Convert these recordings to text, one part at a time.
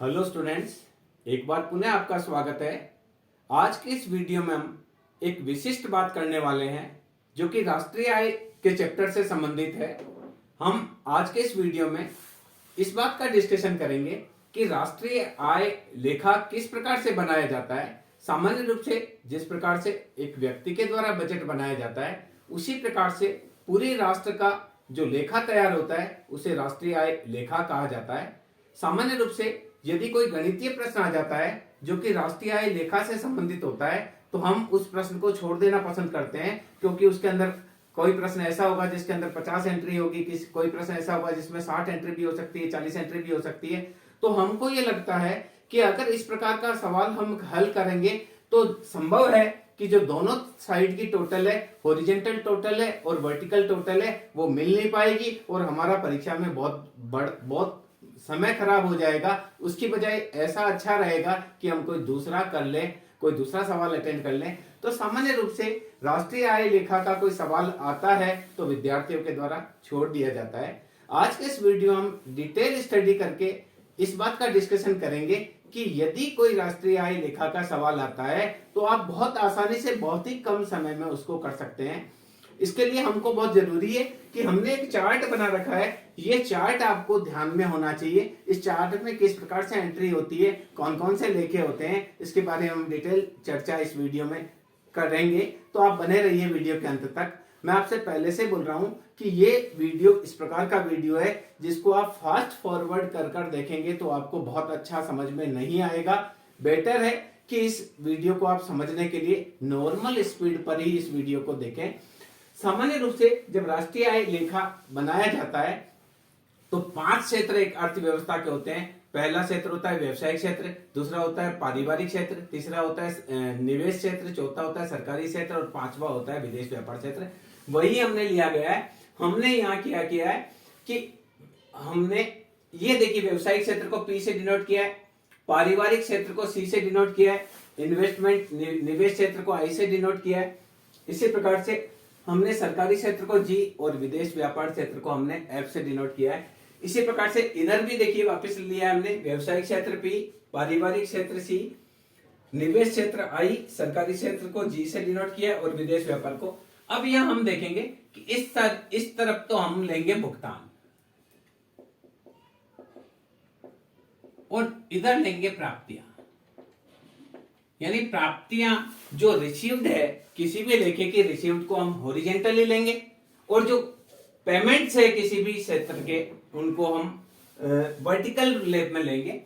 Hello students, एक बार पुनः आपका स्वागत है। आज के इस वीडियो में हम एक विशिष्ट बात करने वाले हैं जो कि राष्ट्रीय आय के चैप्टर से संबंधित है। हम आज के इस वीडियो में इस बात का डिस्कशन करेंगे कि राष्ट्रीय आय लेखा किस प्रकार से बनाया जाता है। सामान्य रूप से जिस प्रकार से एक व्यक्ति के द्वारा बजट बनाया जाता है, उसी प्रकार से पूरे राष्ट्र का जो लेखा तैयार होता है उसे राष्ट्रीय आय लेखा कहा जाता है। सामान्य रूप से यदि कोई गणितीय प्रश्न आ जाता है जो कि राष्ट्रीय आय लेखा से संबंधित होता है तो हम उस प्रश्न को छोड़ देना पसंद करते हैं, क्योंकि उसके अंदर कोई प्रश्न ऐसा होगा जिसके अंदर 50 एंट्री होगी, कोई प्रश्न ऐसा होगा जिसमें 60 एंट्री भी हो सकती है, 40 एंट्री भी हो सकती है। तो हमको ये लगता है कि अगर इस प्रकार का सवाल हम हल करेंगे तो संभव है कि जो दोनों साइड की टोटल है, हॉरिजॉन्टल टोटल है और वर्टिकल टोटल है, वो मिल नहीं पाएगी और हमारा परीक्षा में बहुत समय खराब हो जाएगा। उसकी बजाय ऐसा अच्छा रहेगा कि हम कोई दूसरा कर लें, कोई दूसरा सवाल अटेंड कर लें। तो सामान्य रूप से राष्ट्रीय आय लेखा का कोई सवाल आता है तो विद्यार्थियों के द्वारा छोड़ दिया जाता है। आज के इस वीडियो हम डिटेल स्टडी करके इस बात का डिस्कशन करेंगे कि यदि कोई राष्ट्रीय आय लेखा का सवाल आता है तो आप बहुत आसानी से बहुत ही कम समय में उसको कर सकते हैं। इसके लिए हमको बहुत जरूरी है कि हमने एक चार्ट बना रखा है। ये चार्ट आपको ध्यान में होना चाहिए। इस चार्ट में किस प्रकार से एंट्री होती है, कौन कौन से लेखे होते हैं, इसके बारे में हम डिटेल चर्चा इस वीडियो में करेंगे। तो आप बने रहिए वीडियो के अंत तक। मैं आपसे पहले से बोल रहा हूं कि ये वीडियो इस प्रकार का वीडियो है जिसको आप फास्ट फॉरवर्ड कर देखेंगे तो आपको बहुत अच्छा समझ में नहीं आएगा। बेटर है कि इस वीडियो को आप समझने के लिए नॉर्मल स्पीड पर ही इस वीडियो को देखें। सामान्य रूप से जब राष्ट्रीय आय लेखा बनाया जाता है तो 5 क्षेत्र एक अर्थव्यवस्था के होते हैं। पहला क्षेत्र होता है व्यवसायिक क्षेत्र, दूसरा होता है पारिवारिक क्षेत्र, तीसरा होता है निवेश क्षेत्र, चौथा होता है सरकारी क्षेत्र और पांचवा होता है विदेश व्यापार क्षेत्र। वही हमने लिया गया है। हमने यहाँ क्या किया है कि हमने ये देखिए व्यवसायिक क्षेत्र को P से डिनोट किया है, पारिवारिक क्षेत्र को C से डिनोट किया है, इन्वेस्टमेंट निवेश क्षेत्र को I से डिनोट किया है। इसी प्रकार से हमने सरकारी क्षेत्र को G और विदेश व्यापार क्षेत्र को हमने F से डिनोट किया है। इसी प्रकार से इधर भी देखिए वापस लिया है हमने व्यवसायिक क्षेत्र P, पारिवारिक क्षेत्र C, निवेश क्षेत्र I, सरकारी क्षेत्र को G से डिनोट किया और विदेश व्यापार को। अब यहां हम देखेंगे कि इस तरफ तो हम लेंगे भुगतान और इधर लेंगे प्राप्तियां, यानी प्राप्तियां जो रिसीव्ड है किसी भी लेखे की रिसीव्ड को हम हॉरिजॉन्टली लेंगे और जो पेमेंट्स है किसी भी क्षेत्र के उनको हम वर्टिकल लेव में लेंगे।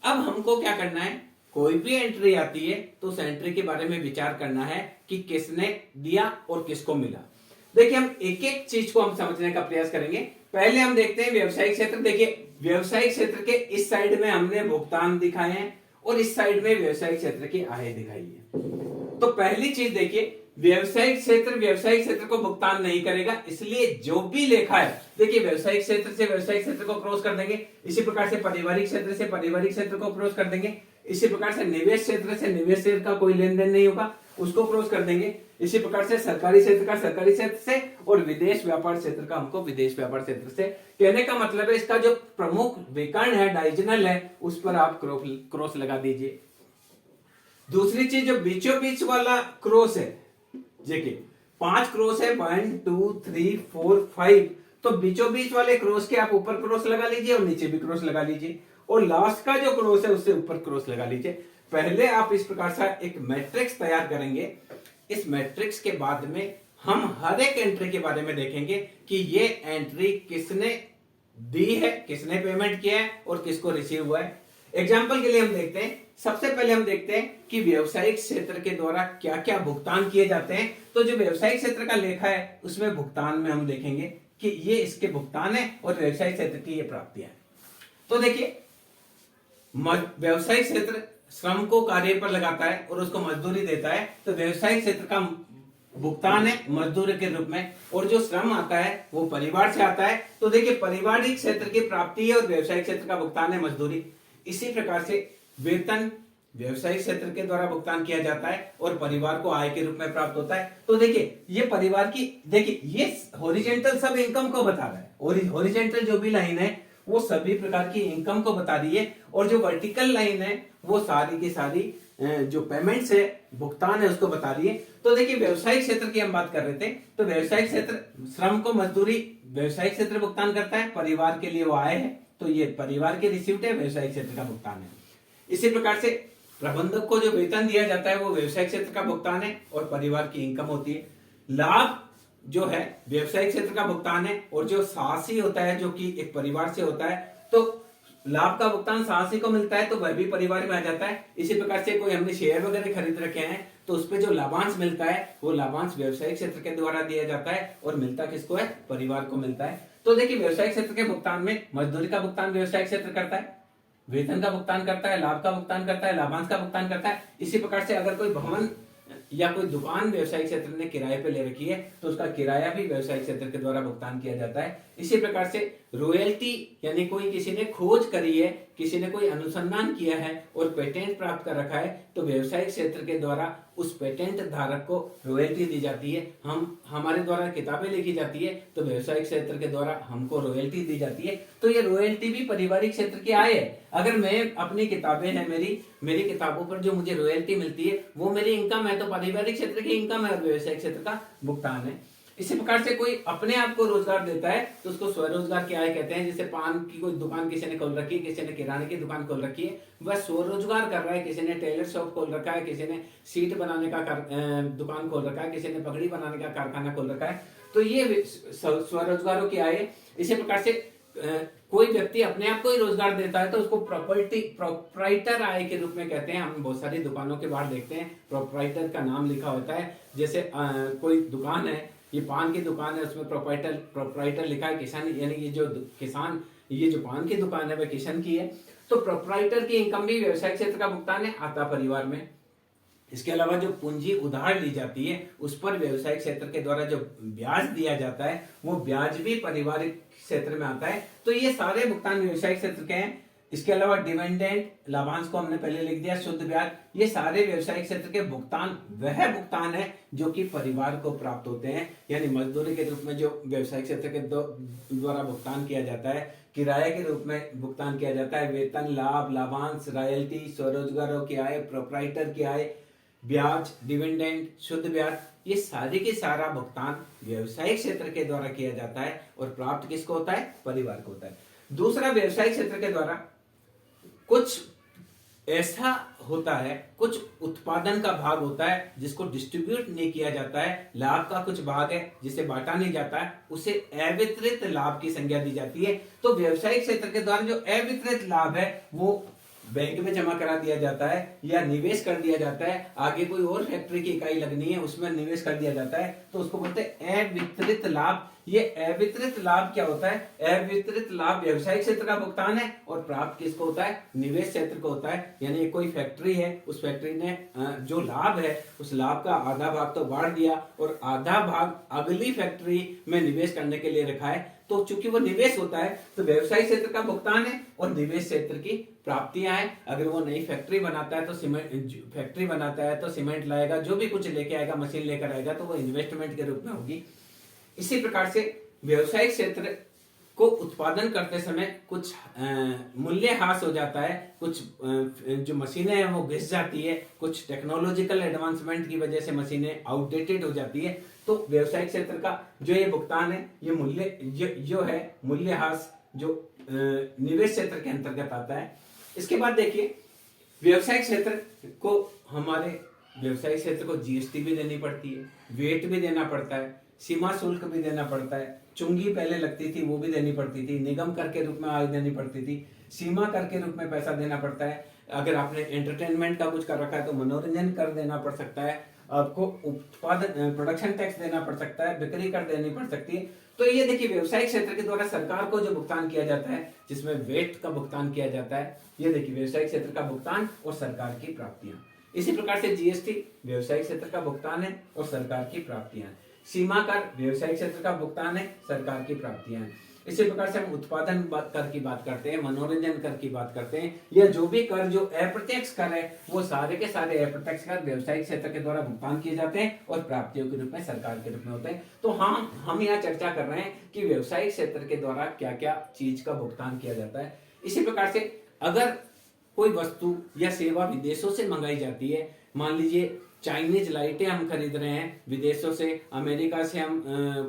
अब हमको क्या करना है, कोई भी एंट्री आती है तो उस एंट्री के बारे में विचार करना है कि किसने दिया और किसको मिला। देखिए हम एक एक चीज को हम समझने का प्रयास करेंगे। पहले हम देखते हैं व्यवसायिक क्षेत्र। देखिए व्यवसायिक क्षेत्र के इस साइड में हमने भुगतान दिखाए हैं और इस साइड में व्यवसायिक क्षेत्र की आय दिखाई है। तो पहली चीज देखिए, व्यवसायिक क्षेत्र को भुगतान नहीं करेगा, इसलिए जो भी लेखा है देखिए व्यवसायिक क्षेत्र से व्यवसायिक क्षेत्र को क्रॉस कर देंगे। इसी प्रकार से पारिवारिक क्षेत्र से पारिवारिक क्षेत्र को क्रॉस कर देंगे। इसी प्रकार से निवेश क्षेत्र से निवेश क्षेत्र का कोई लेन देन नहीं होगा, उसको क्रॉस कर देंगे। इसी प्रकार से सरकारी क्षेत्र का सरकारी क्षेत्र से और विदेश व्यापार क्षेत्र का हमको विदेश व्यापार क्षेत्र से। कहने का मतलब है इसका जो प्रमुख विकर्ण है, डायगोनल है, उस पर आप क्रॉस लगा दीजिए। दूसरी चीज जो बीचों बीच वाला क्रॉस है, देखिए 5 क्रॉस है, 1 2 3 4 5। तो बीचों बीच वाले क्रॉस के आप ऊपर क्रॉस लगा लीजिए और नीचे भी क्रॉस लगा लीजिए और लास्ट का जो क्रॉस है उससे ऊपर क्रॉस लगा लीजिए। पहले आप इस प्रकार से एक मैट्रिक्स तैयार करेंगे। इस मैट्रिक्स के बाद में हम हर एक एंट्री के बारे में देखेंगे कि ये एंट्री किसने दी है, किसने पेमेंट किया है और किसको रिसीव हुआ है। एग्जाम्पल के लिए हम देखते हैं, सबसे पहले हम देखते हैं कि व्यवसायिक क्षेत्र के द्वारा क्या क्या भुगतान किए जाते हैं। तो जो व्यवसायिक क्षेत्र का लेखा है उसमें भुगतान में हम देखेंगे कि ये इसके भुगतान है और व्यवसायिक क्षेत्र की ये प्राप्तियां है। तो देखिए व्यवसायिक क्षेत्र श्रम को कार्य पर लगाता है और उसको मजदूरी देता है, तो व्यवसायिक क्षेत्र का भुगतान है मजदूरी के रूप में, और जो श्रम आता है वो परिवार से आता है। तो देखिए पारिवारिक क्षेत्र की प्राप्ति है और व्यवसायिक क्षेत्र का भुगतान है मजदूरी। इसी प्रकार से वेतन व्यवसायिक क्षेत्र के द्वारा भुगतान किया जाता है और परिवार को आय के रूप में प्राप्त होता है। तो देखिए ये परिवार की, देखिए ये हॉरिजॉन्टल सब इनकम को बता रहा है, और हॉरिजॉन्टल जो भी लाइन है वो सभी प्रकार की इनकम को बता रही है, और जो वर्टिकल लाइन है वो सारी की सारी जो पेमेंट्स है, भुगतान है, उसको बता रही है। तो देखिए व्यवसायिक क्षेत्र की हम बात कर रहे थे, तो व्यवसायिक क्षेत्र श्रम को मजदूरी व्यवसायिक क्षेत्र भुगतान करता है, परिवार के लिए वो आय है, तो ये परिवार के रिसीव्ड है, व्यवसायिक क्षेत्र का भुगतान है। इसी प्रकार से प्रबंधक को जो वेतन दिया जाता है वो व्यवसायिक क्षेत्र का भुगतान है और परिवार की इनकम होती है। लाभ जो है व्यवसायिक क्षेत्र का भुगतान है, और जो साहसी होता है जो कि एक परिवार से होता है, तो लाभ का भुगतान साहसी को मिलता है तो वह भी परिवार में आ जाता है। इसी प्रकार से कोई हमने शेयर वगैरह खरीद रखे हैं तो उसपे जो लाभांश मिलता है वो लाभांश व्यवसायिक क्षेत्र के द्वारा दिया जाता है, और मिलता किसको है? परिवार को मिलता है। तो देखिए व्यवसायिक क्षेत्र के भुगतान में मजदूरी का भुगतान व्यवसायिक क्षेत्र करता है, वेतन का भुगतान करता है, लाभ का भुगतान करता है, लाभांश का भुगतान करता है। इसी प्रकार से अगर कोई भवन या कोई दुकान व्यवसायिक क्षेत्र ने किराए पे ले रखी है तो उसका किराया भी व्यवसायिक क्षेत्र के द्वारा भुगतान किया जाता है। इसी प्रकार से रॉयल्टी, यानी कोई किसी ने खोज करी है, किसी ने कोई अनुसंधान किया है और पेटेंट प्राप्त कर रखा है, तो व्यवसायिक क्षेत्र के द्वारा उस पेटेंट धारक को रॉयल्टी दी जाती है। हमारे द्वारा किताबें लिखी जाती है तो व्यवसायिक क्षेत्र के द्वारा हमको रॉयल्टी दी जाती है। तो ये रॉयल्टी भी पारिवारिक क्षेत्र की आय है। अगर मैं अपनी किताबें हैं, मेरी किताबों पर जो मुझे रॉयल्टी मिलती है वो मेरी इनकम है, तो पारिवारिक क्षेत्र की इनकम है और व्यवसायिक क्षेत्र का भुगतान है। इसी प्रकार से कोई अपने आप को रोजगार देता है तो उसको स्वरोजगार की आय कहते हैं। जैसे पान की कोई दुकान किसी ने खोल रखी है, किसी ने किराने की दुकान खोल रखी है, वह स्वरोजगार कर रहा है। किसी ने टेलर शॉप खोल रखा है, किसी ने सीट बनाने का दुकान खोल रखा है, किसी ने पगड़ी बनाने का कारखाना खोल रखा है, तो ये स्वरोजगारों की आय है। इसी प्रकार से कोई व्यक्ति अपने आप को ही रोजगार देता है तो उसको प्रोप्राइटर आय के रूप में कहते हैं। हम बहुत सारी दुकानों के बाहर देखते हैं प्रोप्राइटर का नाम लिखा होता है। जैसे कोई दुकान है, ये पान की दुकान है, उसमें प्रोप्राइटर लिखा है किसान, यानी ये जो पान की दुकान है वह किसान की है। तो प्रोप्राइटर की इनकम भी व्यवसायिक क्षेत्र का भुगतान है, आता परिवार में। इसके अलावा जो पूंजी उधार ली जाती है उस पर व्यवसायिक क्षेत्र के द्वारा जो ब्याज दिया जाता है वो ब्याज भी पारिवारिक क्षेत्र में आता है। तो ये सारे भुगतान व्यवसायिक क्षेत्र के हैं। इसके अलावा डिविडेंड, लाभांश को हमने पहले लिख दिया, शुद्ध ब्याज, ये सारे व्यवसायिक क्षेत्र के भुगतान वह भुगतान है जो कि परिवार को प्राप्त होते हैं। यानी मजदूरी के रूप में जो व्यवसायिक क्षेत्र के द्वारा भुगतान किया जाता है, किराए के रूप में भुगतान किया जाता है, वेतन, लाभ, लाभांश, रॉयल्टी, स्वरोजगारों की आय, प्रोप्राइटर की आय, ब्याज, डिविडेंड, शुद्ध ब्याज, ये सारी के सारा भुगतान व्यवसायिक क्षेत्र के द्वारा किया जाता है और प्राप्त किसको होता है? परिवार को होता है। दूसरा, व्यवसायिक क्षेत्र के द्वारा कुछ ऐसा होता है, कुछ उत्पादन का भाग होता है जिसको डिस्ट्रीब्यूट नहीं किया जाता है, लाभ का कुछ भाग है जिसे बांटा नहीं जाता है, उसे अवितरित लाभ की संज्ञा दी जाती है। तो व्यवसायिक क्षेत्र के द्वारा जो अवितरित लाभ है वो बैंक में जमा करा दिया जाता है या निवेश कर दिया जाता है। आगे कोई और फैक्ट्री की इकाई लगनी है उसमें निवेश कर दिया जाता है, तो उसको बोलते हैं अवितरित लाभ। ये अवितरित लाभ क्या होता है? अवितरित लाभ व्यवसायिक क्षेत्र का भुगतान है और प्राप्त किसको होता है? निवेश क्षेत्र को होता है। यानी कोई फैक्ट्री है, उस फैक्ट्री ने जो लाभ है उस लाभ का आधा भाग तो बांट दिया और आधा भाग अगली फैक्ट्री में निवेश करने के लिए रखा है। तो चूंकि वो निवेश होता है तो व्यवसायिक क्षेत्र का भुगतान है और निवेश क्षेत्र की प्राप्तियां हैं। अगर वो नई फैक्ट्री बनाता है तो सीमेंट लाएगा, जो भी कुछ लेके आएगा, मशीन लेकर आएगा, तो वो इन्वेस्टमेंट के रूप में होगी। इसी प्रकार से व्यवसायिक क्षेत्र को उत्पादन करते समय कुछ मूल्य ह्रास हो जाता है, कुछ जो मशीनें हैं वो घिस जाती है, कुछ टेक्नोलॉजिकल एडवांसमेंट की वजह से मशीनें आउटडेटेड हो जाती है। तो व्यवसायिक क्षेत्र का जो ये भुगतान है, ये मूल्य ह्रास जो निवेश क्षेत्र के अंतर्गत आता है। इसके बाद देखिए व्यवसायिक क्षेत्र को जीएसटी भी देनी पड़ती है, वेट भी देना पड़ता है, सीमा शुल्क भी देना पड़ता है, चुंगी पहले लगती थी वो भी देनी पड़ती थी, निगम कर के रूप में आय देनी पड़ती थी, सीमा कर के रूप में पैसा देना पड़ता है। अगर आपने एंटरटेनमेंट का कुछ कर रखा है तो मनोरंजन कर देना पड़ सकता है, आपको उत्पादन प्रोडक्शन टैक्स देना पड़ सकता है, बिक्री कर देनी पड़ सकती है। तो ये देखिए व्यवसायिक क्षेत्र के द्वारा सरकार को जो भुगतान किया जाता है, जिसमें वेट का भुगतान किया जाता है, ये देखिए व्यवसायिक क्षेत्र का भुगतान और सरकार की प्राप्तियां। इसी प्रकार से जीएसटी व्यवसायिक क्षेत्र का भुगतान है और सरकार की प्राप्तियां। सीमा कर व्यवसायिक क्षेत्र का भुगतान है, सरकार की प्राप्तियां हैं। इसी प्रकार से हम उत्पादन कर की बात करते हैं, मनोरंजन कर की बात करते हैं, या जो भी कर जो अप्रत्यक्ष कर है वो सारे के सारे अप्रत्यक्ष कर व्यवसायिक क्षेत्र के द्वारा भुगतान किए जाते हैं और प्राप्तियों के रूप में सरकार के रूप में होते हैं। तो हम यहाँ चर्चा कर रहे हैं कि व्यवसायिक क्षेत्र के द्वारा क्या क्या चीज का भुगतान किया जाता है। इसी प्रकार से अगर कोई वस्तु या सेवा विदेशों से मंगाई जाती है, मान लीजिए चाइनीज लाइटें हम खरीद रहे हैं विदेशों से, अमेरिका से हम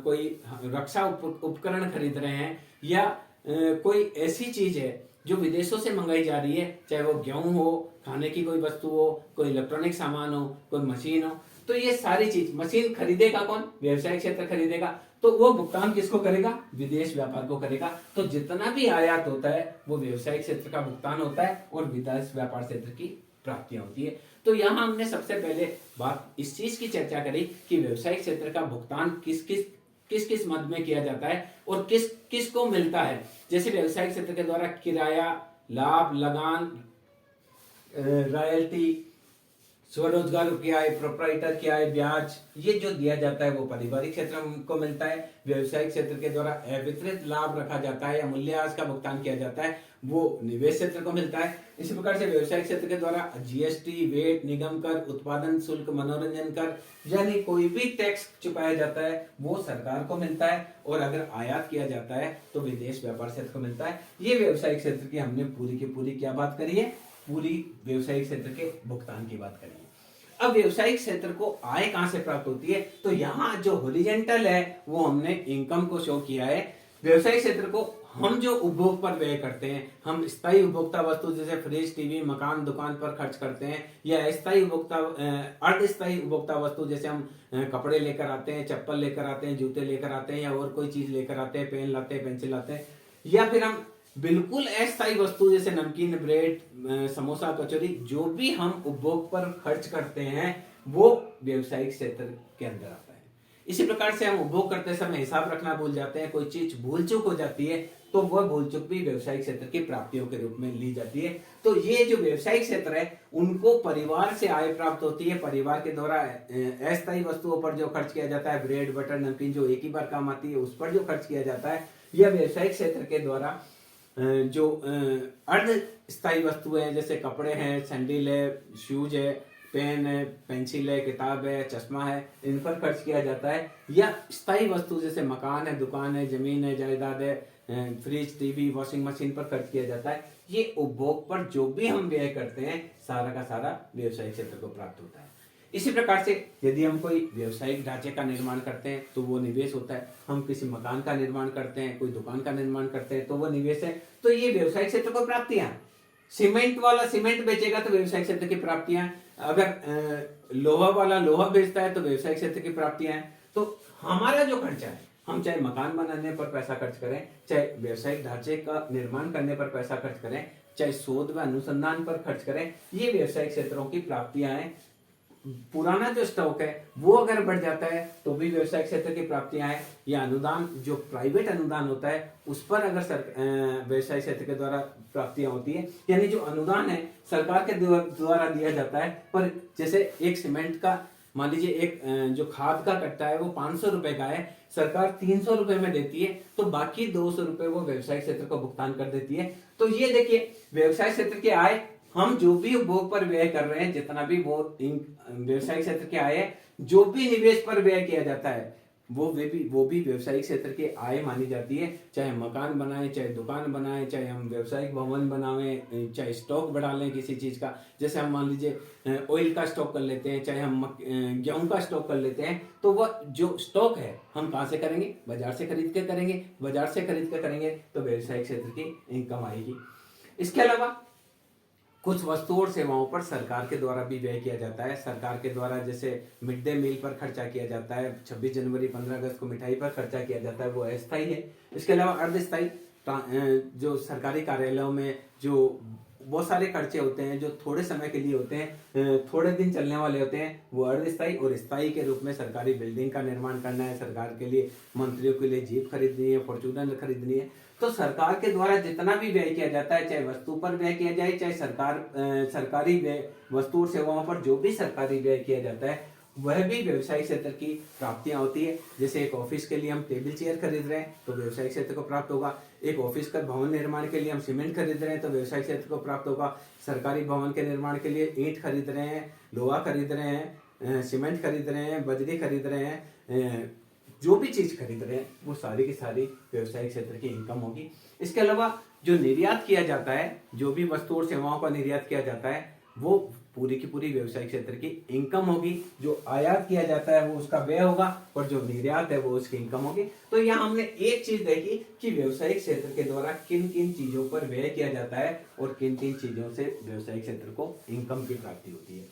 कोई रक्षा उपकरण खरीद रहे हैं, या कोई ऐसी चीज है जो विदेशों से मंगाई जा रही है, चाहे वो गेहूं हो, खाने की कोई वस्तु हो, कोई इलेक्ट्रॉनिक सामान हो, कोई मशीन हो, तो ये सारी चीज मशीन खरीदेगा कौन? व्यवसायिक क्षेत्र खरीदेगा। तो वो भुगतान किसको करेगा? विदेश व्यापार को करेगा। तो जितना भी आयात होता है वो व्यवसायिक क्षेत्र का भुगतान होता है और विदेश व्यापार क्षेत्र की प्राप्तियां होती है। तो यहाँ हमने सबसे पहले बात इस चीज की चर्चा करी कि व्यवसायिक क्षेत्र का भुगतान किस किस मद में किया जाता है और किस किस को मिलता है। जैसे व्यवसायिक क्षेत्र के द्वारा किराया, लाभ, लगान, रॉयल्टी, स्वरोजगार की आय, प्रोप्राइटर की आय, ब्याज, ये जो दिया जाता है वो पारिवारिक क्षेत्र को मिलता है। व्यवसायिक क्षेत्र के द्वारा अवितरित लाभ रखा जाता है या मूल्यह्रास का भुगतान किया जाता है, वो निवेश क्षेत्र को मिलता है। इसी प्रकार से व्यवसायिक क्षेत्र के द्वारा जीएसटी, वेट, निगम कर, उत्पादन शुल्क, मनोरंजन कर, यानी कोई भी टैक्स चुकाया जाता है वो सरकार को मिलता है। और अगर आयात किया जाता है तो विदेश व्यापार क्षेत्र को मिलता है। ये व्यवसायिक क्षेत्र की हमने पूरी की पूरी क्या बात करी है? पूरी व्यवसायिक क्षेत्र के भुगतान की बात करी है। अब व्यवसायिक क्षेत्र को आय कहां से प्राप्त होती है? तो यहाँ जो हॉरिजॉन्टल है वो हमने इनकम को शो किया है। व्यवसायिक क्षेत्र को हम जो उपभोग पर व्यय करते हैं, हम स्थायी उपभोक्ता वस्तु जैसे फ्रिज, टीवी, मकान, दुकान पर खर्च करते हैं, या अस्थायी उपभोक्ता अर्धस्थायी उपभोक्ता वस्तु जैसे हम कपड़े लेकर आते हैं, चप्पल लेकर आते हैं, जूते लेकर आते हैं, या और कोई चीज लेकर आते हैं, पेन लाते हैं, पेंसिल लाते हैं, या फिर हम बिल्कुल अस्थायी वस्तु जैसे नमकीन, ब्रेड, समोसा, कचौरी, जो भी हम उपभोग पर खर्च करते हैं वो व्यवसायिक क्षेत्र के अंदर आता है। इसी प्रकार से हम उपभोग करते समय हिसाब रखना भूल जाते हैं, कोई चीज भूल चूक हो जाती है तो वह भूल चूक भी व्यवसायिक क्षेत्र की प्राप्तियों के रूप में ली जाती है। तो ये जो व्यवसायिक क्षेत्र है उनको परिवार से आय प्राप्त होती है। परिवार के द्वारा अस्थायी वस्तुओं पर जो खर्च किया जाता है, ब्रेड, बटर, नमकीन, जो एक ही बार काम आती है, उस पर जो खर्च किया जाता है, यह व्यवसायिक क्षेत्र के द्वारा जो अर्ध स्थायी वस्तु है जैसे कपड़े हैं, सैंडल है, शूज है, पेन है, पेंसिल है, किताब है, चश्मा है, इन पर खर्च किया जाता है। या स्थायी वस्तु जैसे मकान है, दुकान है, जमीन है, जायदाद है, फ्रिज, टीवी, वॉशिंग मशीन पर खर्च किया जाता है। ये उपभोग पर जो भी हम व्यय करते हैं सारा का सारा व्यवसायिक क्षेत्र को प्राप्त होता है। इसी प्रकार से यदि हम कोई व्यवसायिक ढांचे का निर्माण करते हैं तो वो निवेश होता है। हम किसी मकान का निर्माण करते हैं, कोई दुकान का निर्माण करते हैं तो वो निवेश है। तो ये व्यवसायिक क्षेत्र को प्राप्तियां। सीमेंट वाला सीमेंट बेचेगा तो व्यवसायिक क्षेत्र की प्राप्तियां। अगर लोहा वाला लोहा बेचता है तो व्यवसायिक क्षेत्र की प्राप्तियां हैं। तो हमारा जो खर्चा है, हम चाहे मकान बनाने पर पैसा खर्च करें, चाहे व्यवसायिक ढांचे का निर्माण करने पर पैसा खर्च करें, चाहे शोध व अनुसंधान पर खर्च करें, ये व्यवसायिक क्षेत्रों की प्राप्तियां हैं। पुराना जो स्टॉक है वो अगर बढ़ जाता है तो भी व्यवसायिक क्षेत्र की प्राप्तियां हैं। या अनुदान, जो प्राइवेट अनुदान होता है उस पर अगर व्यवसायिक क्षेत्र के द्वारा प्राप्तियां होती है, यानी जो अनुदान है सरकार के द्वारा दिया जाता है। पर जैसे एक सीमेंट का मान लीजिए एक जो खाद का कट्टा है वो 500 रुपए का है, सरकार 300 रुपए में देती है, तो बाकी 200 रुपए वो व्यवसायिक क्षेत्र को भुगतान कर देती है। तो ये देखिए व्यवसाय क्षेत्र की आय, हम जो भी उपभोग पर व्यय कर रहे हैं, जितना भी वो व्यवसायिक क्षेत्र की आय है, जो भी निवेश पर व्यय किया जाता है वो भी व्यवसायिक क्षेत्र की आय मानी जाती है। चाहे मकान बनाए, चाहे दुकान बनाए, चाहे हम व्यवसायिक भवन बनावे, चाहे स्टॉक बढ़ा लें किसी चीज का, जैसे हम मान लीजिए ऑयल का स्टॉक कर लेते हैं, चाहे हम गेहूं का स्टॉक कर लेते हैं, तो वह जो स्टॉक है हम कहां से करेंगे? बाजार से खरीद के करेंगे। बाजार से खरीद के करेंगे तो व्यवसायिक क्षेत्र की इनकम आएगी। इसके अलावा कुछ वस्तुओं और सेवाओं पर सरकार के द्वारा भी व्यय किया जाता है। सरकार के द्वारा जैसे मिड डे मील पर खर्चा किया जाता है, 26 जनवरी 15 अगस्त को मिठाई पर खर्चा किया जाता है, वो अस्थायी है। इसके अलावा अर्धस्थायी जो सरकारी कार्यालयों में जो बहुत सारे खर्चे होते हैं जो थोड़े समय के लिए होते हैं, थोड़े दिन चलने वाले होते हैं, वो अर्धस्थायी। और स्थायी के रूप में सरकारी बिल्डिंग का निर्माण करना है, सरकार के लिए, मंत्रियों के लिए जीप खरीदनी है, फॉर्च्यूनर खरीदनी है। तो सरकार के द्वारा जितना भी व्यय किया जाता है, चाहे वस्तु पर व्यय किया जाए, चाहे सरकारी व्यय, वस्तु और सेवाओं पर जो भी सरकारी व्यय किया जाता है, वह भी व्यवसायिक क्षेत्र की प्राप्तियां होती है। जैसे एक ऑफिस के लिए हम टेबल चेयर खरीद रहे हैं तो व्यवसायिक क्षेत्र को प्राप्त होगा। एक ऑफिस का भवन निर्माण के लिए हम सीमेंट खरीद रहे हैं तो व्यवसायिक क्षेत्र को प्राप्त होगा। सरकारी भवन के निर्माण के लिए ईंट खरीद रहे हैं, लोहा खरीद रहे हैं, सीमेंट खरीद रहे हैं, बजरी खरीद रहे हैं, जो भी चीज खरीद रहे हैं वो सारी की सारी व्यवसायिक क्षेत्र की इनकम होगी। इसके अलावा जो निर्यात किया जाता है, जो भी वस्तु और सेवाओं का निर्यात किया जाता है, वो पूरी की पूरी व्यवसायिक क्षेत्र की इनकम होगी। जो आयात किया जाता है वो उसका व्यय होगा और जो निर्यात है वो उसकी इनकम होगी। तो यहाँ हमने एक चीज देखी कि व्यवसायिक क्षेत्र के द्वारा किन किन चीजों पर व्यय किया जाता है और किन किन चीजों से व्यवसायिक क्षेत्र को इनकम की प्राप्ति होती है।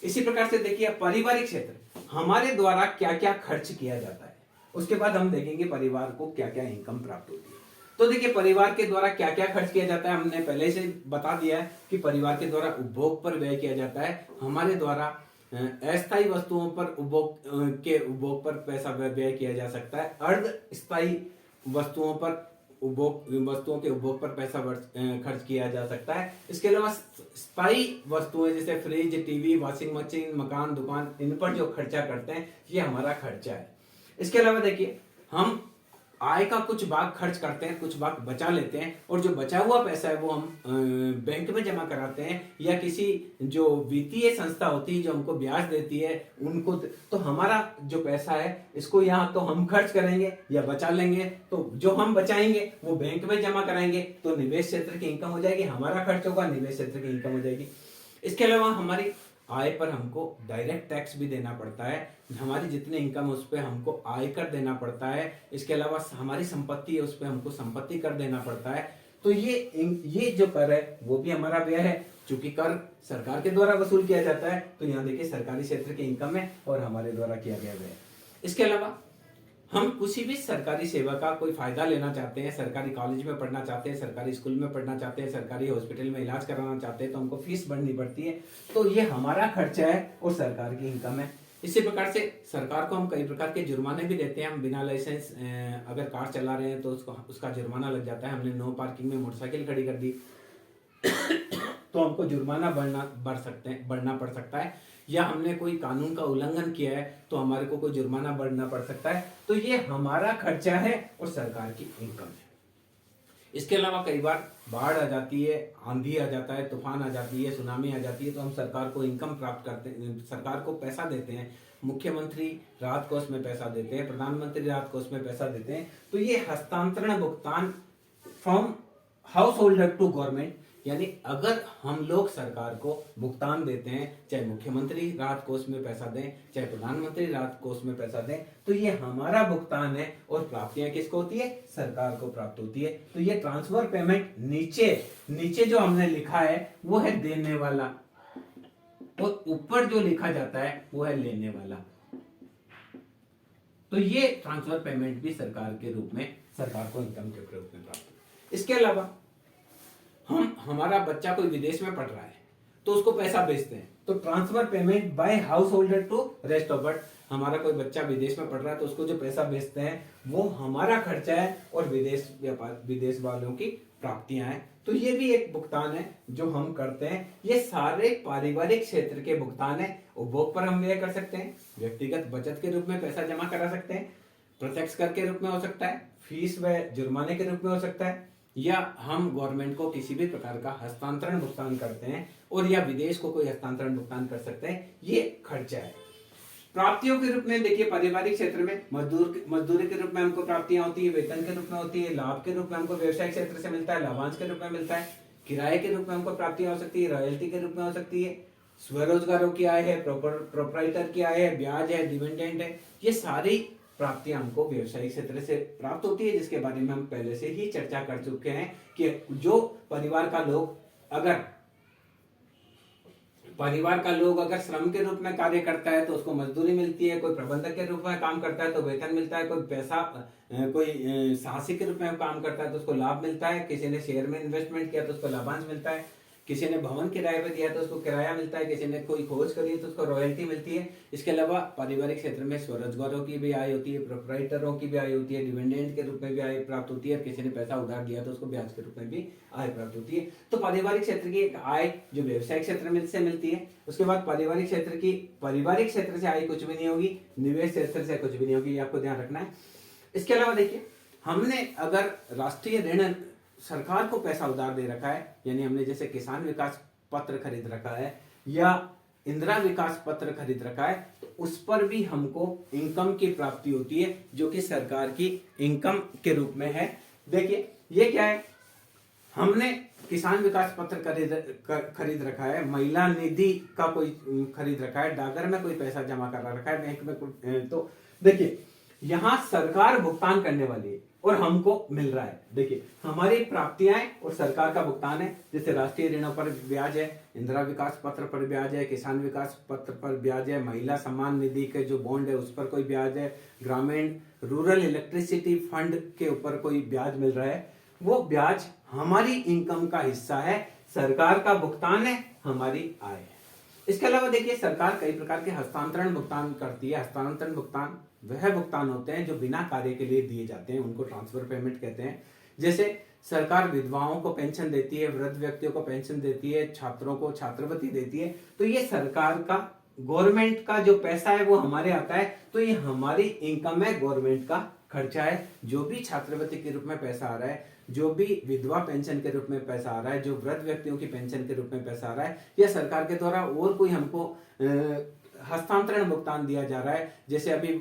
इसी प्रकार से देखिए पारिवारिक क्षेत्र, हमारे द्वारा क्या क्या खर्च किया जाता है, उसके बाद हम देखेंगे परिवार को क्या क्या इनकम प्राप्त होती है। तो देखिए परिवार के द्वारा क्या क्या खर्च किया जाता है, हमने पहले से बता दिया है कि परिवार के द्वारा उपभोग पर व्यय किया जाता है। हमारे द्वारा अस्थायी वस्तुओं पर उपभोग पर पैसा व्यय किया जा सकता है। अर्ध स्थायी वस्तुओं के उपभोग पर पैसा खर्च किया जा सकता है। इसके अलावा स्थायी वस्तुएं जैसे फ्रिज, टीवी, वॉशिंग मशीन, मकान, दुकान, इन पर जो खर्चा करते हैं ये हमारा खर्चा है। इसके अलावा देखिए हम आय का कुछ भाग खर्च करते हैं, कुछ भाग बचा लेते हैं और जो बचा हुआ पैसा है वो हम बैंक में जमा कराते हैं या किसी जो वित्तीय संस्था होती है जो हमको ब्याज देती है उनको। तो हमारा जो पैसा है इसको यहाँ तो हम खर्च करेंगे या बचा लेंगे, तो जो हम बचाएंगे वो बैंक में जमा कराएंगे तो निवेश क्षेत्र की इनकम हो जाएगी। हमारा खर्च होगा, निवेश क्षेत्र की इनकम हो जाएगी। इसके अलावा हमारी आय पर हमको डायरेक्ट टैक्स भी देना पड़ता है। हमारी जितनी इनकम उस पर हमको आयकर देना पड़ता है। इसके अलावा हमारी संपत्ति है उस पर हमको संपत्ति कर देना पड़ता है। तो ये जो कर है वो भी हमारा व्यय है। चूंकि कर सरकार के द्वारा वसूल किया जाता है तो यहाँ देखिए सरकारी क्षेत्र की इनकम है और हमारे द्वारा किया गया व्यय। इसके अलावा हम किसी भी सरकारी सेवा का कोई फायदा लेना चाहते हैं, सरकारी कॉलेज में पढ़ना चाहते हैं, सरकारी स्कूल में पढ़ना चाहते हैं, सरकारी हॉस्पिटल में इलाज कराना चाहते हैं तो हमको फीस भरनी पड़ती है। तो ये हमारा खर्चा है और सरकार की इनकम है। इसी प्रकार से सरकार को हम कई प्रकार के जुर्माने भी देते हैं। हम बिना लाइसेंस अगर कार चला रहे हैं तो उसका जुर्माना लग जाता है। हमने नो पार्किंग में मोटरसाइकिल खड़ी कर दी तो हमको जुर्माना भरना पड़ सकता है, या हमने कोई कानून का उल्लंघन किया है तो हमारे को कोई जुर्माना भरना पड़ सकता है। तो ये हमारा खर्चा है और सरकार की इनकम है। इसके अलावा कई बार बाढ़ आ जाती है, आंधी आ जाता है, तूफान आ जाती है, सुनामी आ जाती है तो हम सरकार को इनकम प्राप्त करते हैं, सरकार को पैसा देते हैं। मुख्यमंत्री राहत कोष में पैसा देते हैं, प्रधानमंत्री राहत कोष में पैसा देते हैं। तो ये हस्तांतरण भुगतान from householder to government, यानी अगर हम लोग सरकार को भुगतान देते हैं, चाहे मुख्यमंत्री राहत कोष में पैसा दें, चाहे प्रधानमंत्री राहत कोष में पैसा दें, तो ये हमारा भुगतान है और प्राप्तियां किसको होती है? सरकार को प्राप्त होती है। तो ये ट्रांसफर पेमेंट नीचे जो हमने लिखा है वो है देने वाला और ऊपर जो लिखा जाता है वो है लेने वाला। तो ये ट्रांसफर पेमेंट भी सरकार के रूप में, सरकार को इनकम के रूप में प्राप्त है। इसके अलावा हमारा बच्चा कोई विदेश में पढ़ रहा है तो उसको पैसा भेजते हैं, तो transfer payment by householder to rest of बट। हमारा कोई बच्चा विदेश में पढ़ रहा है तो उसको जो पैसा भेजते हैं वो हमारा खर्चा है और विदेश वालों की प्राप्तियां हैं। तो ये भी एक भुगतान है जो हम करते हैं। ये सारे पारिवारिक क्षेत्र के भुगतान है। उपभोग पर हम व्यय कर सकते हैं, व्यक्तिगत बचत के रूप में पैसा जमा करा सकते हैं, प्रत्यक्ष कर के रूप में हो सकता है, फीस व जुर्माने के रूप में हो सकता है, या हम गवर्नमेंट को किसी भी प्रकार का हस्तांतरण भुगतान करते हैं और या विदेश को कोई हस्तांतरण भुगतान कर सकते हैं। ये खर्चा है। प्राप्तियों के रूप में देखिए पारिवारिक क्षेत्र में मजदूरी के रूप में हमको प्राप्तियां होती है, वेतन के रूप में होती है, लाभ के रूप में हमको व्यवसायिक क्षेत्र से मिलता है, लाभांश के रूप में मिलता है, किराए के रूप में हमको प्राप्तियां हो सकती है, रॉयल्टी के रूप में हो सकती है, स्वरोजगारों की आय है, प्रोप्राइटर की आय है, ब्याज है, डिविडेंड है। ये सारी प्राप्तियां हमको व्यवसायिक क्षेत्र से प्राप्त होती है, जिसके बारे में हम पहले से ही चर्चा कर चुके हैं कि जो परिवार का लोग अगर श्रम के रूप में कार्य करता है तो उसको मजदूरी मिलती है, कोई प्रबंधक के रूप में काम करता है तो वेतन मिलता है, कोई साहसी के रूप में काम करता है तो उसको लाभ मिलता है, किसी ने शेयर में इन्वेस्टमेंट किया तो उसको लाभांश मिलता है, किसी ने भवन किराए पे दिया तो उसको किराया मिलता है, किसी ने कोई खोज करी है तो उसको रॉयल्टी मिलती है। इसके अलावा पारिवारिक क्षेत्र में स्वरोजगारों की भी आय होती है, प्रोप्राइटरों की भी आय होती है, डिविडेंड के रूप में भी आय प्राप्त होती है, किसी ने पैसा उधार दिया तो उसको ब्याज के रूप में भी आय प्राप्त होती है। तो पारिवारिक क्षेत्र की एक आय जो व्यवसायिक क्षेत्र में से मिलती है। उसके बाद पारिवारिक क्षेत्र से आय कुछ भी नहीं होगी, निवेश क्षेत्र से कुछ भी नहीं होगी, ये आपको ध्यान रखना है। इसके अलावा देखिए, हमने अगर राष्ट्रीय ऋण, सरकार को पैसा उधार दे रखा है, यानी हमने जैसे किसान विकास पत्र खरीद रखा है या इंदिरा विकास पत्र खरीद रखा है, तो उस पर भी हमको इनकम की प्राप्ति होती है, जो कि सरकार की इनकम के रूप में है। देखिए ये क्या है, हमने किसान विकास पत्र खरीद रखा है, महिला निधि का कोई खरीद रखा है, डाकघर में कोई पैसा जमा करा रखा है, बैंक में, तो देखिए यहां सरकार भुगतान करने वाली है और हमको मिल रहा है। देखिए हमारी प्राप्तियां और सरकार का भुगतान है, जैसे राष्ट्रीय ऋणों पर ब्याज है, इंदिरा विकास पत्र पर ब्याज है, किसान विकास पत्र पर ब्याज है, महिला सम्मान निधि के जो बॉन्ड है उस पर कोई ब्याज है, ग्रामीण रूरल इलेक्ट्रिसिटी फंड के ऊपर कोई ब्याज मिल रहा है। वो ब्याज हमारी इनकम का हिस्सा है, सरकार का भुगतान है, हमारी आय है। इसके अलावा देखिए, सरकार कई प्रकार के हस्तांतरण भुगतान करती है। हस्तांतरण भुगतान वह भुगतान होते हैं जो बिना कार्य के लिए दिए जाते हैं, उनको ट्रांसफर पेमेंट कहते हैं। जैसे सरकार विधवाओं को पेंशन देती है, वृद्ध व्यक्तियों को पेंशन देती है, छात्रों को छात्रवृत्ति देती है, तो ये सरकार का, गवर्नमेंट का जो पैसा है वो हमारे आता है, तो ये हमारी इनकम है, गवर्नमेंट का खर्चा है। जो भी छात्रवृत्ति के रूप में पैसा आ रहा है, जो भी विधवा पेंशन के रूप में पैसा आ रहा है, जो वृद्ध व्यक्तियों की पेंशन के रूप में पैसा आ रहा है, या सरकार के द्वारा और कोई हमको हस्तांतरण भुगतान दिया जा रहा है। जैसे अभी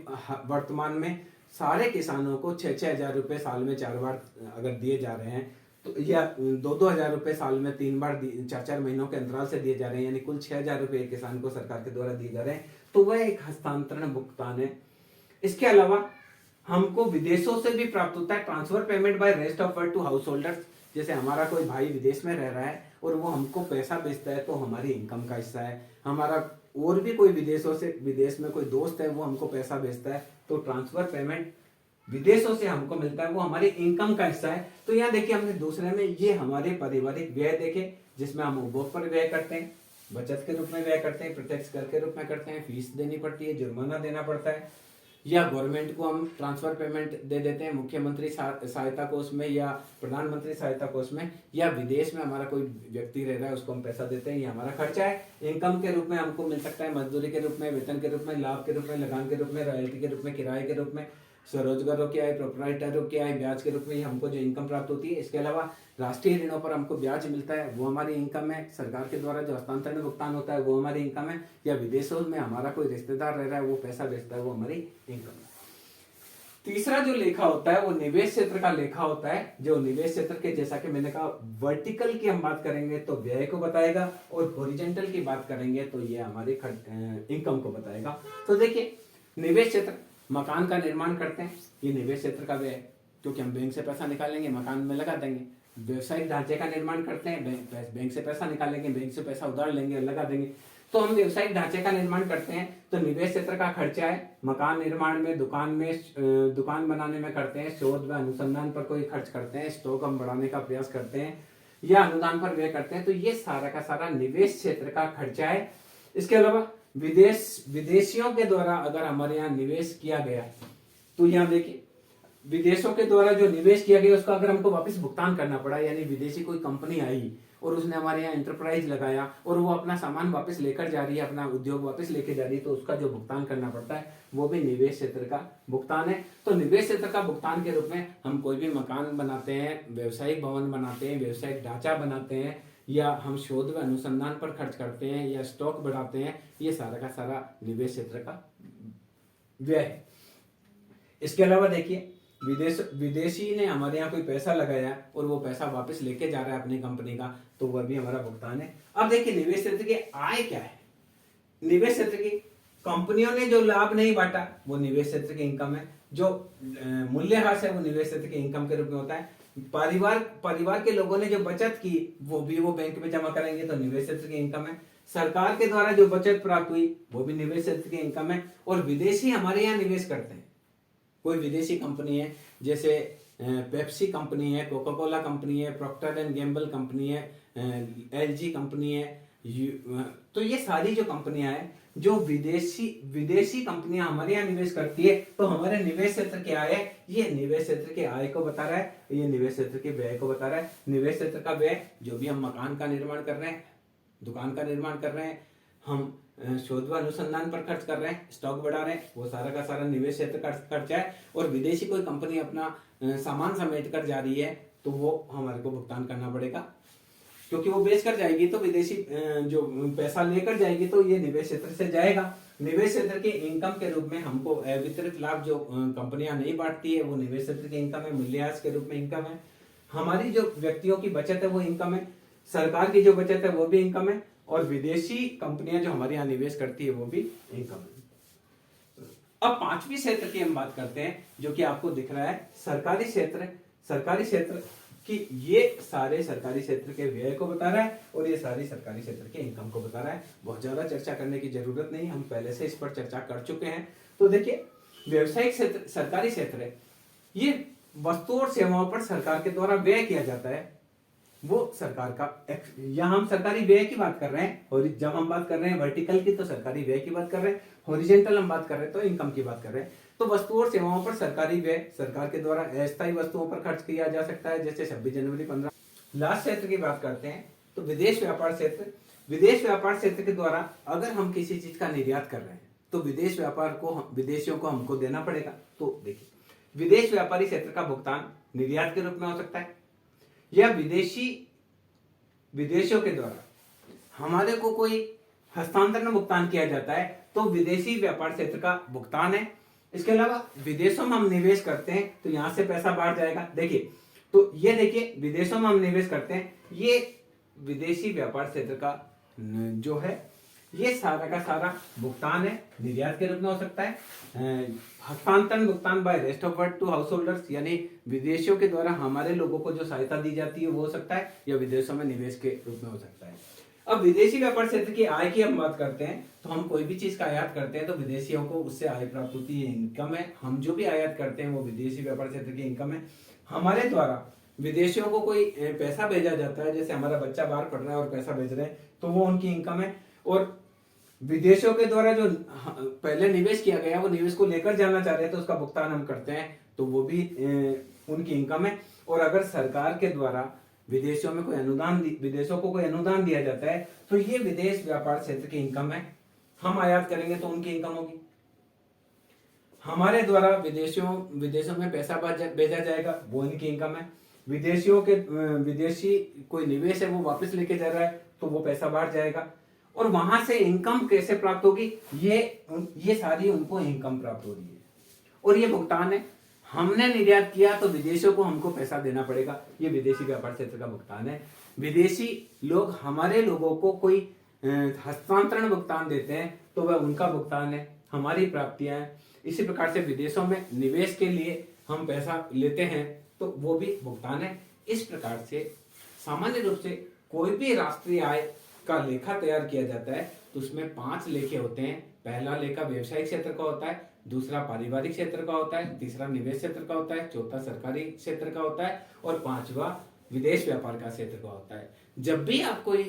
वर्तमान में सारे किसानों को 6-6 हजार रुपए साल में 4 बार अगर दिए जा रहे हैं, तो या 2-2 हजार रुपए साल में 3 बार 4-4 महीनों के अंतराल से दिए जा रहे हैं, यानी कुल 6 हजार रुपए किसान को सरकार के द्वारा दिए जा रहे हैं, तो वह एक हस्तांतरण भुगतान है। इसके अलावा हमको विदेशों से भी प्राप्त होता है, transfer payment by rest of world to householders. जैसे हमारा कोई भाई विदेश में रह रहा है और वो हमको पैसा भेजता है, तो हमारी इनकम का हिस्सा है। हमारा और भी कोई विदेश में कोई दोस्त है, वो हमको पैसा भेजता है, तो ट्रांसफर पेमेंट विदेशों से हमको मिलता है, वो हमारी इनकम का हिस्सा है। तो यहाँ देखिए, हमने दूसरे में ये हमारे पारिवारिक व्यय देखे, जिसमें हम उपभोग पर व्यय करते हैं, बचत के रूप में व्यय करते हैं, प्रत्यक्ष कर के रूप में करते हैं, फीस देनी पड़ती है, जुर्माना देना पड़ता है, या गवर्नमेंट को हम ट्रांसफर पेमेंट दे देते हैं मुख्यमंत्री सहायता कोष में या प्रधानमंत्री सहायता कोष में, या विदेश में हमारा कोई व्यक्ति रह रहा है उसको हम पैसा देते हैं, ये हमारा खर्चा है। इनकम के रूप में हमको मिल सकता है, मजदूरी के रूप में, वेतन के रूप में, लाभ के रूप में, लगान के रूप में, रॉयल्टी के रूप में, किराए के रूप में, स्वरोजगारों की आय, प्रोप्राइटरों की आय, ब्याज के रूप में हमको जो इनकम प्राप्त होती है। इसके अलावा राष्ट्रीय ऋणों पर हमको ब्याज मिलता है, वो हमारी इनकम है। सरकार के द्वारा जो हस्तांतरण भुगतान होता है वो हमारी इनकम है, या विदेशों में हमारा कोई रिश्तेदार रह रहा है वो पैसा भेजता है, वो हमारी इनकम है। तीसरा जो लेखा होता है वो निवेश क्षेत्र का लेखा होता है, जो निवेश क्षेत्र के, जैसा कि मैंने कहा, वर्टिकल की हम बात करेंगे तो व्यय को बताएगा, और हॉरिजॉन्टल की बात करेंगे तो ये हमारी इनकम को बताएगा। तो देखिए, निवेश क्षेत्र, मकान का निर्माण करते हैं, ये निवेश क्षेत्र का व्यय है, क्योंकि हम बैंक से पैसा निकालेंगे, मकान में लगा देंगे। व्यवसायिक ढांचे का निर्माण करते हैं, बैंक से पैसा निकालेंगे, बैंक से पैसा उधार लेंगे और लगा देंगे। तो हम व्यवसायिक ढांचे का निर्माण करते हैं, तो निवेश क्षेत्र का खर्चा है, मकान निर्माण में, दुकान बनाने में करते हैं, शोध व अनुसंधान पर कोई खर्च करते हैं, स्टॉक हम बढ़ाने का प्रयास करते हैं, या अनुदान पर व्यय करते हैं, तो ये सारा का सारा निवेश क्षेत्र का खर्चा है। इसके अलावा विदेशियों के द्वारा अगर हमारे यहाँ निवेश किया गया, तो यहाँ देखिए, विदेशों के द्वारा जो निवेश किया गया उसका अगर हमको वापस भुगतान करना पड़ा, यानी विदेशी कोई कंपनी आई और उसने हमारे यहाँ एंटरप्राइज लगाया और वो अपना सामान वापस लेकर जा रही है, अपना उद्योग वापस लेके जा रही है, तो उसका जो भुगतान करना पड़ता है वो भी निवेश क्षेत्र का भुगतान है। तो निवेश क्षेत्र का भुगतान के रूप में हम कोई भी मकान बनाते हैं, व्यवसायिक भवन बनाते हैं, व्यवसायिक ढांचा बनाते हैं, या हम शोध व अनुसंधान पर खर्च करते हैं, या स्टॉक बढ़ाते हैं, ये सारा का सारा निवेश क्षेत्र का व्यय है। इसके अलावा देखिए, विदेशी ने हमारे यहाँ कोई पैसा लगाया और वो पैसा वापस लेके जा रहा है अपनी कंपनी का, तो वह भी हमारा भुगतान है। अब देखिए, निवेश क्षेत्र की आय क्या है। निवेश क्षेत्र की कंपनियों ने जो लाभ नहीं बांटा वो निवेश क्षेत्र की इनकम है, जो मूल्यह्रास है वो निवेश क्षेत्र की इनकम के रूप में होता है। परिवार के लोगों ने जो बचत की वो बैंक में जमा करेंगे, तो निवेश क्षेत्र की इनकम है। सरकार के द्वारा जो बचत प्राप्त हुई वो भी निवेश क्षेत्र की इनकम है। और विदेशी हमारे यहाँ निवेश करते हैं, कोई विदेशी कंपनी है, जैसे पेप्सी कंपनी है, कोका कोला कंपनी है, प्रॉक्टर एंड गैम्बल कंपनी है, LG कंपनी है, तो ये सारी जो कंपनियां हैं जो विदेशी कंपनियां हमारे यहाँ निवेश करती है, तो हमारे निवेश क्षेत्र के आय, ये निवेश क्षेत्र के आय को बता रहा है, ये निवेश क्षेत्र के व्यय को बता रहा है। निवेश क्षेत्र का व्यय, जो भी हम मकान का निर्माण कर रहे हैं, दुकान का निर्माण कर रहे हैं, हम शोध व अनुसंधान पर खर्च कर रहे हैं, स्टॉक बढ़ा रहे हैं, वो सारा का सारा निवेश क्षेत्र का खर्चा है। और विदेशी कोई कंपनी अपना सामान समेट कर जा रही है, तो वो हमारे को भुगतान करना पड़ेगा, क्योंकि वो बेच कर जाएगी, तो विदेशी जो पैसा लेकर जाएगी, तो ये निवेश क्षेत्र से जाएगा। निवेश क्षेत्र के इनकम के रूप में हमको वितरित लाभ जो कंपनियां नहीं बांटती है, वो निवेश क्षेत्र के इनकम है, मूल्यह्रास के रूप में इनकम है। हमारी जो व्यक्तियों की बचत है वो इनकम है, सरकार की जो बचत है वो भी इनकम है, और विदेशी कंपनियां जो हमारे यहाँ निवेश करती है वो भी इनकम है। अब पांचवी क्षेत्र की हम बात करते हैं, जो कि आपको दिख रहा है सरकारी क्षेत्र। सरकारी क्षेत्र कि ये सारे सरकारी क्षेत्र के व्यय को बता रहा है, और ये सारी सरकारी क्षेत्र के इनकम को बता रहा है। बहुत ज्यादा चर्चा करने की जरूरत नहीं, हम पहले से इस पर चर्चा कर चुके हैं। तो देखिए, व्यवसायिक क्षेत्र सरकारी क्षेत्र है, ये वस्तु और सेवाओं पर सरकार के द्वारा व्यय किया जाता है, वो सरकार का। यहाँ हम सरकारी व्यय की बात कर रहे हैं, और जब हम बात कर रहे हैं वर्टिकल की, तो सरकारी व्यय की बात कर रहे हैं, हॉरिजॉन्टल हम बात कर रहे हैं तो इनकम की बात कर रहे हैं। तो वस्तुओं और सेवाओं पर सरकारी व्यय सरकार के द्वारा अस्थायी वस्तुओं पर खर्च किया जा सकता है, जैसे 26 जनवरी 15। लास्ट क्षेत्र की बात करते हैं, तो विदेश व्यापार क्षेत्र। विदेश व्यापार क्षेत्र के द्वारा अगर हम किसी चीज का निर्यात कर रहे हैं, तो विदेश व्यापार को विदेशियों को हमको देना पड़ेगा। तो देखिए, विदेश व्यापारी क्षेत्र का भुगतान निर्यात के रूप में हो सकता है, या विदेशियों के द्वारा हमारे को कोई हस्तांतरण भुगतान किया जाता है, तो विदेशी व्यापार क्षेत्र का भुगतान है। इसके अलावा विदेशों में हम निवेश करते हैं, तो यहां से पैसा बाहर जाएगा। देखिए, तो ये देखिए, विदेशों में हम निवेश करते हैं, ये विदेशी व्यापार क्षेत्र का जो है, ये सारा का सारा भुगतान है, निर्यात के रूप में हो सकता है। हस्तांतरण भुगतान by rest of world to householders, यानी विदेशियों के द्वारा हमारे लोगों को जो सहायता दी जाती है वो हो सकता है, या विदेशों में निवेश के रूप में हो सकता है। अब विदेशी व्यापार क्षेत्र की आय की हम बात करते हैं, तो हम कोई भी चीज का आयात करते हैं तो विदेशियों को उससे आय प्राप्त होती है, इनकम है। हम जो भी आयात करते हैं वो विदेशी व्यापार क्षेत्र की इनकम है। हमारे द्वारा विदेशियों को कोई पैसा भेजा जाता है, जैसे हमारा बच्चा बाहर पढ़ रहा है और पैसा भेज रहे हैं, तो वो उनकी इनकम है। और विदेशों के द्वारा जो पहले निवेश किया गया, वो निवेश को लेकर जाना चाह रहे हैं, तो उसका भुगतान हम करते हैं, तो वो भी उनकी इनकम है। और अगर सरकार के द्वारा विदेशों में कोई अनुदान, विदेशों को कोई अनुदान दिया जाता है, तो ये विदेश व्यापार क्षेत्र की इनकम है। हम आयात करेंगे तो उनकी इनकम होगी। हमारे द्वारा विदेशों में पैसा भेजा जाएगा, वो इनकी इनकम है। विदेशी कोई निवेश है वो वापस लेके जा रहा है, तो वो पैसा बाहर जाएगा। और वहां से इनकम कैसे प्राप्त होगी, ये सारी उनको इनकम प्राप्त हो रही है, और ये भुगतान है। हमने निर्यात किया तो विदेशों को हमको पैसा देना पड़ेगा, ये विदेशी व्यापार क्षेत्र का भुगतान है। विदेशी लोग हमारे लोगों को कोई हस्तांतरण भुगतान देते हैं, तो वह उनका भुगतान है, हमारी प्राप्तियां हैं। इसी प्रकार से विदेशों में निवेश के लिए हम पैसा लेते हैं, तो वो भी भुगतान है। इस प्रकार से सामान्य रूप से कोई भी राष्ट्रीय आय का लेखा तैयार किया जाता है, तो उसमें 5 लेखे होते हैं। पहला लेखा व्यवसायिक क्षेत्र का होता है, दूसरा पारिवारिक क्षेत्र का होता है, तीसरा निवेश क्षेत्र का होता है, चौथा सरकारी क्षेत्र का होता है, और 5वां विदेश व्यापार का क्षेत्र का होता है। जब भी आप कोई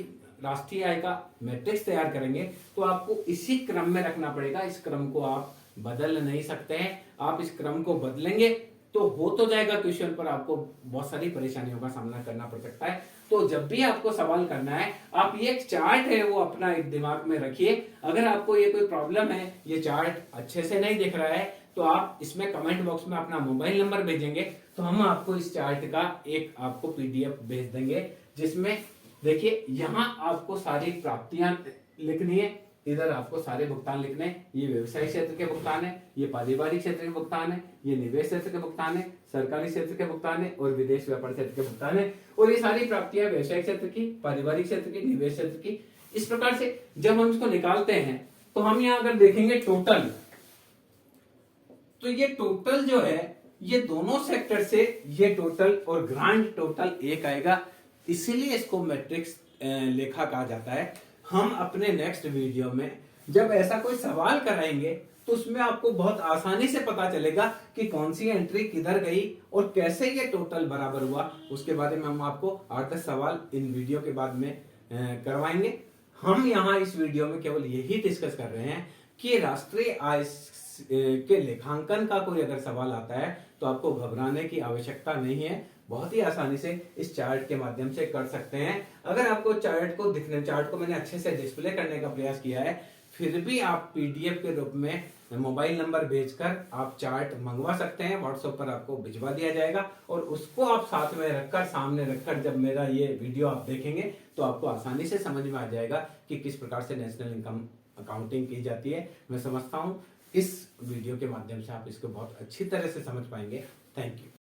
राष्ट्रीय आय का मैट्रिक्स तैयार करेंगे, तो आपको इसी क्रम में रखना पड़ेगा। इस क्रम को आप बदल नहीं सकते हैं। आप इस क्रम को बदलेंगे तो हो तो जाएगा क्वेश्चन, पर आपको बहुत सारी परेशानियों का सामना करना पड़ सकता है। तो जब भी आपको सवाल करना है, आप ये एक चार्ट है वो अपना एक दिमाग में रखिए। अगर आपको ये कोई प्रॉब्लम है, ये चार्ट अच्छे से नहीं दिख रहा है, तो आप इसमें कमेंट बॉक्स में अपना मोबाइल नंबर भेजेंगे, तो हम आपको इस चार्ट का एक आपको पीडीएफ भेज देंगे, जिसमें देखिए यहाँ आपको सारी प्राप्तियां लिखनी है, इधर आपको सारे भुगतान लिखने हैं। ये व्यवसायिक क्षेत्र के भुगतान है, ये पारिवारिक क्षेत्र के भुगतान है, ये निवेश क्षेत्र के भुगतान है, सरकारी क्षेत्र के भुगतान है, और विदेश व्यापार क्षेत्र के भुगतान है। और ये सारी प्राप्तियां व्यवसायिक क्षेत्र की, पारिवारिक क्षेत्र की, निवेश क्षेत्र की। इस प्रकार से जब हम इसको निकालते हैं, तो हम यहाँ अगर देखेंगे टोटल, तो ये टोटल जो है, ये दोनों सेक्टर से ये टोटल और ग्रांड टोटल एक आएगा, इसीलिए इसको मैट्रिक्स लेखा कहा जाता है। हम अपने नेक्स्ट वीडियो में जब ऐसा कोई सवाल कराएंगे तो उसमें आपको बहुत आसानी से पता चलेगा कि कौन सी एंट्री किधर गई और कैसे ये टोटल बराबर हुआ। उसके बारे में हम आपको 8-10 सवाल इन वीडियो के बाद में करवाएंगे। हम यहाँ इस वीडियो में केवल यही डिस्कस कर रहे हैं कि राष्ट्रीय आय के लेखांकन का कोई अगर सवाल आता है तो आपको घबराने की आवश्यकता नहीं है। बहुत ही आसानी से इस चार्ट के माध्यम से कर सकते हैं। अगर आपको चार्ट को मैंने अच्छे से डिस्प्ले करने का प्रयास किया है, फिर भी आप पीडीएफ के रूप में मोबाइल नंबर भेजकर आप चार्ट मंगवा सकते हैं। व्हाट्सएप पर आपको भिजवा दिया जाएगा और उसको आप साथ में रखकर, सामने रखकर जब मेरा ये वीडियो आप देखेंगे तो आपको आसानी से समझ में आ जाएगा कि किस प्रकार से नेशनल इनकम अकाउंटिंग की जाती है। मैं समझता हूँ इस वीडियो के माध्यम से आप इसको बहुत अच्छी तरह से समझ पाएंगे। Thank you.